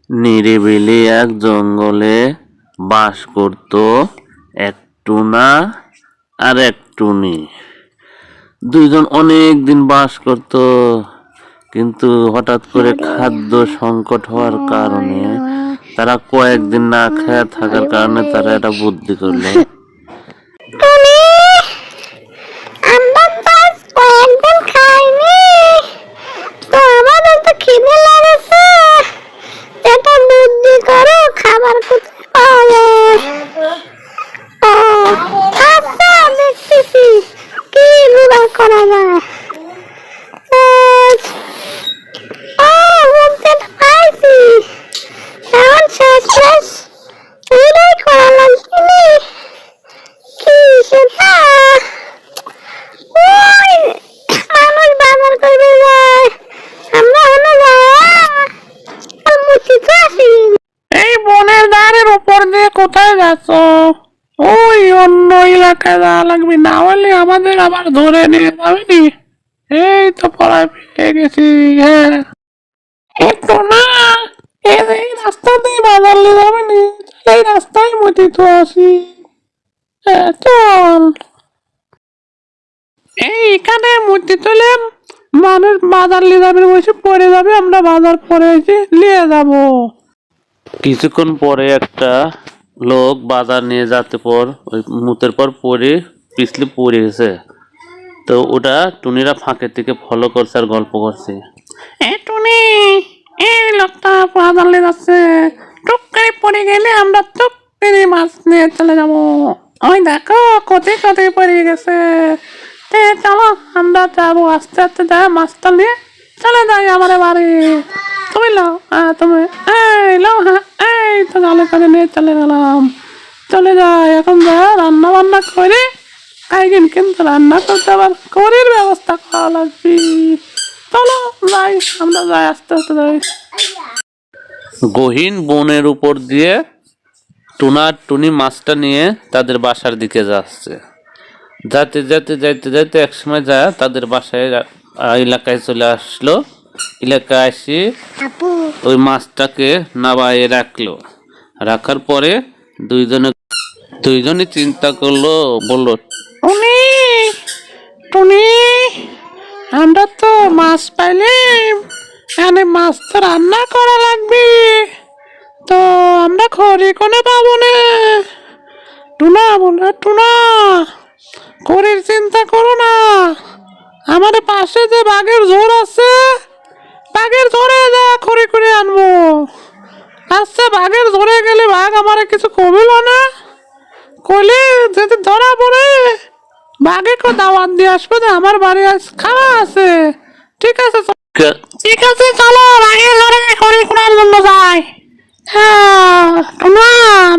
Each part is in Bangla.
নিরিবিলি এক জঙ্গলে বাস করত এক টুনা আর এক টুনি। দুইজন অনেক দিন বাস করত, কিন্তু হঠাৎ করে খাদ্য সংকট হওয়ার কারণে তারা কয়েকদিন না খেয়ে থাকার কারণে তারা একটা বুদ্ধি করলো। কোথায় যাচ্ছ? ওই অন্য এলাকায় যাওয়া লাগবে, না হলে আমাদের আবার ধরে নিয়ে যাবে নি। এই তো পড়ায় পেয়ে গেছি। হ্যাঁ, একটু না এই রাস্তা দিয়ে বাজার নিয়ে যাবে নি, এই রাস্তায় মতি তো আসি। হ্যাঁ চল, এইখানে মূর্তি তুলে মানুষ বাজার নিয়ে যাবে, বসে পড়ে যাবে, আমরা বাজার পরে এসে নিয়ে যাবো। কিছুক্ষণ পরে একটা লোক বাজার নিয়ে যেতে পর ওই মুতের পর পড়ে পিছলে পড়ে গেছে। তো ওটা টুনিরা ফাঁকের থেকে ফলো করছে আর গল্প করছে। টুনি, এই লোকটা বাজার নিয়ে যাচ্ছে, টুক করে পড়ে গেলে আমরা টুক করে মাছ নিয়ে চলে যাবো। ওই দেখো কোথায় কোথায় পড়ে গেছে। চলো আমরা যাবো, আস্তে আস্তে যাই, মাছটা নিয়ে চলে যাই আমার বাড়ি। তুমি লো, তুমি এই লো, হ্যাঁ এই তো জালে করে নিয়ে চলে গেলাম। চলে যাই, এখন যা রান্না বান্না করে খাইগিন, কিন্তু রান্না করতে আবার করির ব্যবস্থা করা লাগবে। চলো যাই, আমরা যাই, আস্তে আস্তে যাই। গহীন বনের উপর দিয়ে টুনা টুনি মাছটা নিয়ে তাদের বাসার দিকে যাচ্ছে। যাইতে যাইতে যাইতে যাইতে একসময় যায় তাদের বাসায় এলাকায় চলে আসলো। এলাকায় আসি ওই মাছটাকে নাবাইয়ে রাখলো। রাখার পরে দুইজনে চিন্তা করলো, বললো, টুনি, টুনি, আমরা তো মাছ পাইলাম, এখানে মাছ তো রান্না করা লাগবে, তো আমরা খড়ি কোনে পাবো না। টুনা বলে, টুনা খড়ির চিন্তা করো না, আমাদের পাশে যে বাঘের ঝোড় আছে, বাঘের ঝোড়ে যা খড়ি করে আনবো। আচ্ছা, বাঘের ঝোড়ে গেলে বাঘ আমার কিছু কমিল না, কইলে যদি ধরা পড়ে বাঘে কো দাওয়াত দিয়ে আসবো যে আমার বাড়ি খাওয়া আছে। ঠিক আছে, ঠিক আছে, চলো বাঘের ধরে খড়ি খোঁড়ার জন্য যাই। হ্যাঁ না,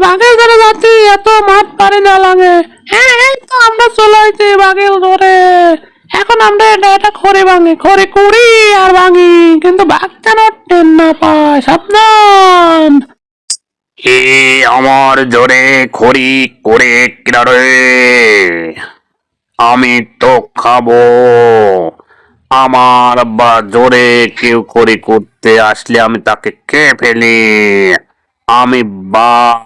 বাঘের ধরে যাচ্ছি, এত মাঠ পারি না লাগে। হ্যাঁ এই তো আমরা চলে আসছি বাঘের ধরে। এখন আমরা এটা খড়ি ভাঙি, খড়ি কুড়ি আর ভাঙি, কিন্তু বাঘ যেন টেন না পায়, সাবধান। আমার জোরে খড়ি করে কিনারে আমি তো খাবো। আমার বা জোরে কেউ খড়ি করতে আসলে আমি তাকে খেয়ে ফেলি। আমি বাঘ,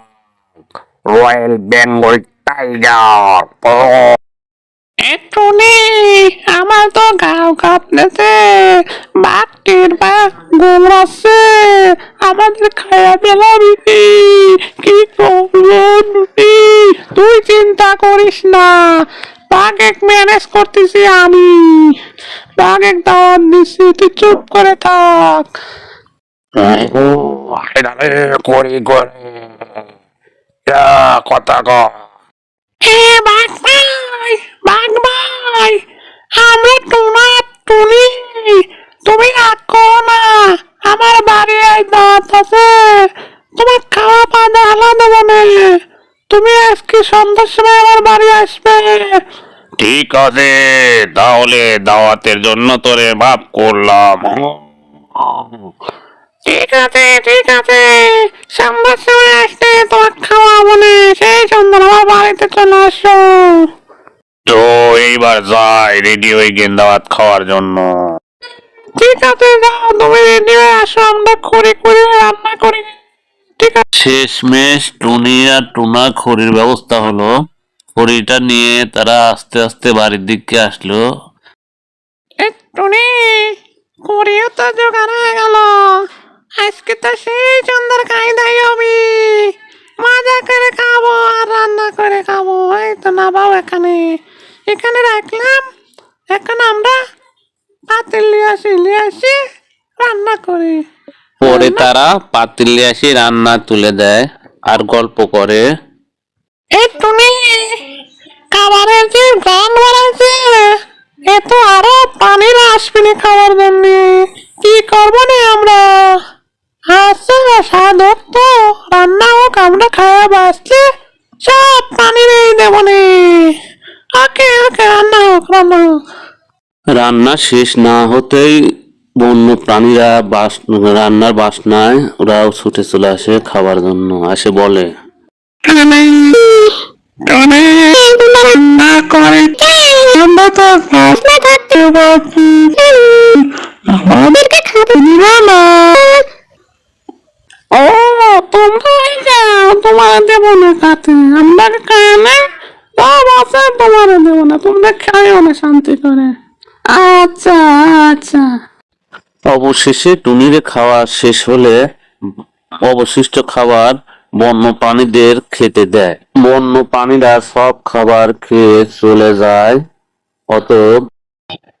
রয়্যাল বেঙ্গল টাইগার। টুনি, আমার তো গাও কাঁপতেছে, বাঘটির বাঘ গোমরাচ্ছে, আমাদের খায়া ফেলাবি। কি করবো? তুই চিন্তা করিস না, বাঘ ম্যানেজ করতেছি আমি, বাঘ দাওয়াত দিচ্ছি, তুই চুপ করে থাক। খড়ি করে কথা কর। বাঘ ভাই, বাঘ ভাই, আমরা টুনা টুনি, তুমি রাগ করো না, আমার বাড়ি দাওয়াত আছে, তোমার খাওয়া পাওয়া আলাদা দেবো না, তুমি আজকে সন্ধ্যার সময় আমার বাড়ি আসবে। ঠিক আছে, তাহলে দাওয়াতের জন্য তোরে মাফ করলাম। ঠিক আছে, ঠিক আছে, সন্ধ্যার সময় আসলে তোমার খাওয়াবো না, সেই সন্ধ্যা আমার বাড়িতে চলে আসো। তো এইবার যাই, রেডি হয়ে গেন দাওয়াত খাওয়ার জন্য। ঠিক আছে, যাও তুমি রেডি হয়ে আসো, আমরা করে রান্না করি। শেষমেশ টুনি আর টুনা খড়ির ব্যবস্থা হলো। খড়িটা নিয়ে তারা আস্তে আস্তে বাড়ির দিকে আসলো। এ টুনি, করিও তো জোগাড় হয়ে গেল। আজকে তো সেই সুন্দর খাই দাই হবে, মজা করে খাবো আর রান্না করে খাবো। এই তো না বাবু, এখানে এখানে রাখলাম। এখন আমরা পাতিল নিয়ে আসি রান্না করি। পরে তারা পাতিলে এসে রান্না তুলে দেয় আর গল্প করে। এই টুনি, খাবারের যে গান বাড়াইছে, এ তো আরো পানির আসবে না খাওয়ার জন্য। কি করবো না আমরা? আচ্ছা, স্বাদ হোক তো, রান্না হোক, আমরা খাওয়া বাঁচলে সব পানি নিয়ে দেবো নে। ওকে ওকে, রান্না হোক রান্না হোক। রান্না শেষ না হতেই বন্য প্রাণীরা রান্নার বাসনায় ওরাও ছুটে চলে আসে খাবার জন্য। আসে বলে, রান্না করে আমরা তো বাসনা থাকতে পারছি, আমাদেরকে খাতে দিবে না। ও, তোমরা হয়ে যাও, তোমার দেবো না খাতে। আমরা খাই না, সব আছে, তোমার দেবো না। তোমরা খাইও না শান্তি করে। আচ্ছা আচ্ছা। অবশেষে টুনিরে খাওয়া শেষ হলে অবশিষ্ট খাবার বন্য প্রাণীদের খেতে দেয়। বন্য প্রাণীরা সব খাবার খেয়ে চলে যায়। অতএব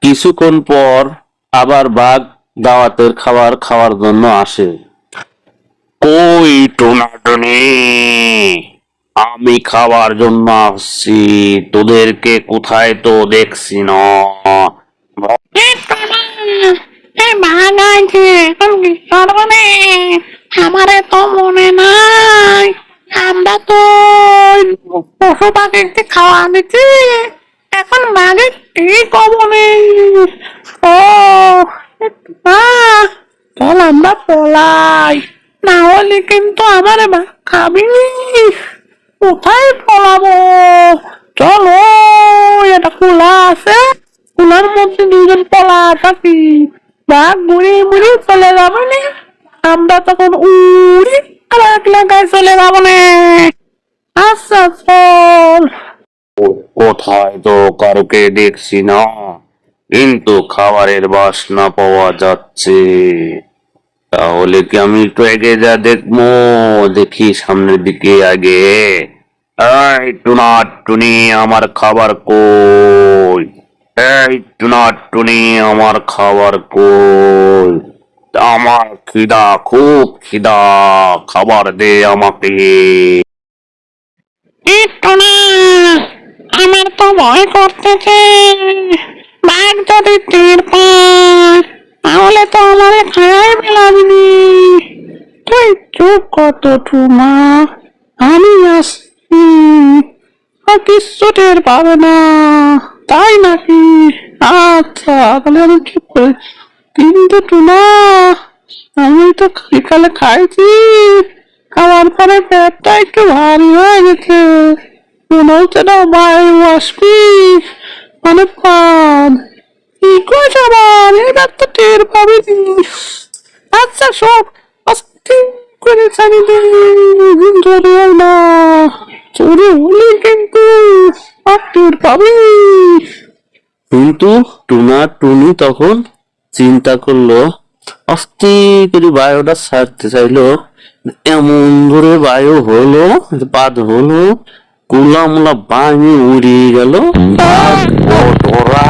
কিছুক্ষণ পর আবার বাঘ দাওয়াতের খাবার খাওয়ার জন্য আসে। কই টুনাটুনি, আমি খাবার জন্য আসছি, তোদেরকে কোথায় তো দেখছি না। আমারে তো মনে নাই, আমরা তো পশু পাখিকে খাওয়া দিচ্ছি, এখন মাঝে ঠিক মনে। ও চল আমরা পলাই, না হলে কিন্তু আমার খাবি। কোথায় পলাবো? চলো, এটা খোলা আছে, খোলার মধ্যে দুজন পলা থাকি, বাঘ ঘুরে ঘুরে চলে যাবে না, আমরা তখন উড়ি আর এক এলাকায় চলে যাবো না। আচ্ছা চল। কোথায় তো কাউকে দেখছি না, কিন্তু খাবারের বাসনা পাওয়া যাচ্ছে। তাহলে কি আমি একটু এগিয়ে যা দেখবো? দেখি সামনের দিকে আগে। এই টুনাটুনি, আমার খাবার কই? এই টুনাটুনি, আমার খাবার কই? আমার খিদা, খুব খিদা, খাবার দে আমাকে। আমার তো ভয় করতেছে, বাঘ যদি টের পায় তাহলে তো আমারে খাই ফেলাবি। তুই চুপ কত টুনা, আমি আসছি, আর কিচ্ছু টের পাবে না, তাই নাকি? আচ্ছা, তাহলে আমি চুপ করে। কিন্তু টুনা, আমি তো বিকালে খাইছি, খাওয়ার পরে পেটটা একটু ভারী হয়ে গেছে, মনে হচ্ছে না বায়ু আসবি, মানে পান। কি করছ আবার? এবার তো টের পাবি। আচ্ছা সব আস্তে করে ছাড়ি দে, জোরে না, জোরে হলে কিন্তু আর টের পাবি। কিন্তু টুনা টুনি তখন চিন্তা করলো, আস্তে করে বায়ুটা ছাড়তে চাইলো, এমন ধরে বায়ু হলো, বাদ হলো, কুলা মুলা বাঙে উড়িয়ে গেল। ওরা